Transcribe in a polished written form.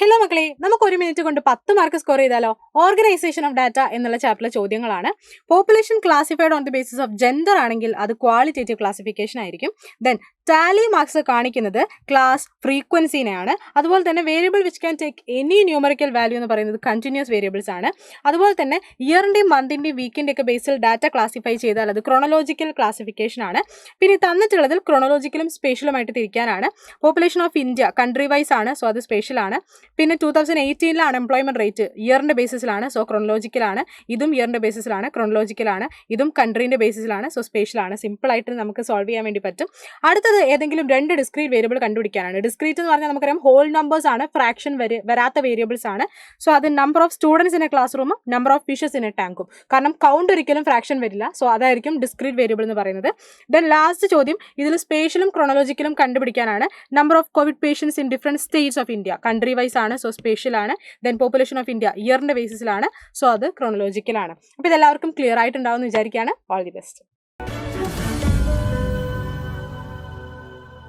Hello മക്കളെ, നമുക്ക് 1 minute കൊണ്ട് 10 മാർക്ക് സ്കോർ ചെയ്താലോ? ഓർഗനൈസേഷൻ ഓഫ് ഡാറ്റ എന്നുള്ള ചാപ്റ്ററിലെ ചോദ്യങ്ങളാണ്. Population classified on the basis of gender ആണെങ്കിൽ അത് ക്വാളിറ്റേറ്റീവ് ക്ലാസിഫിക്കേഷൻ ആയിരിക്കും. ദെൻ ടാലി മാർക്സ് കാണിക്കുന്നത് ക്ലാസ് ഫ്രീക്വൻസിനെയാണ്. അതുപോലെ തന്നെ variable which can take any numerical value എന്ന് പറയുന്നത് കണ്ടിന്യൂസ് വേരിയബിൾസ് ആണ്. അതുപോലെ തന്നെ ഇയറിൻ്റെയും മന്തിൻ്റെയും വീക്കിൻ്റെ ഒക്കെ ബേസിൽ ഡാറ്റ ക്ലാസിഫൈ ചെയ്താൽ അത് ക്രോണോളജിക്കൽ ക്ലാസിഫിക്കേഷൻ ആണ്. പിന്നെ തന്നിട്ടുള്ളതിൽ ക്രോണോളജിക്കലും സ്പേഷ്യലുമായിട്ട് തിരിക്കാനാണ്. Population of India country wise ആണ്, സോ അത് സ്പേഷ്യൽ ആണ്. പിന്നെ 2018 അൺഎംപ്ലോയ്മെന്റ് റേറ്റ് ഇയറിന്റെ ബേസിസിലാണ്, സോ ക്രോണോളജിക്കലാണ്. ഇതും ഇയറിന്റെ ബേസിസിലാണ്, ക്രോണോളജിക്കലാണ്. ഇതും കൺട്രീന്റെ ബേസിസിലാണ്, സോ സ്പേഷ്യൽ ആണ്. സിമ്പിൾ ആയിട്ട് നമുക്ക് സോൾവ് ചെയ്യാൻ വേണ്ടി പറ്റും. അടുത്തത് ഏതെങ്കിലും 2 ഡിസ്ക്രീറ്റ് വേരിയബിൾ കണ്ടുപിടിക്കാനാണ്. ഡിസ്ക്രീറ്റ് എന്ന് പറഞ്ഞാൽ നമുക്കറിയാം ഹോൾ നമ്പേഴ്സ് ആണ്, ഫ്രാക്ഷൻ വരാത്ത വേരിയബിൾസ് ആണ്. സോ അത് number of students in a class റൂമും number of fishes in a ടാങ്കും. കാരണം കൗണ്ട് ഒരിക്കലും ഫ്രാക്ഷൻ വരില്ല, സോ അതായിരിക്കും ഡിസ്ക്രീറ്റ് വേരിയബിൾ എന്ന് പറയുന്നത്. ദെൻ ലാസ്റ്റ് ചോദ്യം, ഇതിൽ സ്പേഷ്യലും ക്രോണോളജിക്കലും കണ്ടുപിടിക്കാനാണ്. Number of covid patients in different states of India country wise ആണ്, സോ സ്പേഷ്യൽ ആണ്. ദെൻ പോപ്പുലേഷൻ ഓഫ് ഇന്ത്യ ഇയറിന്റെ ബേസിസിലാണ്, സോ അത് ക്രോണോളജിക്കലാണ്. അപ്പോൾ ഇതെല്ലാവർക്കും ക്ലിയർ ആയിട്ടുണ്ടാവും എന്ന് വിചാരിക്കുകയാണ്. All the best.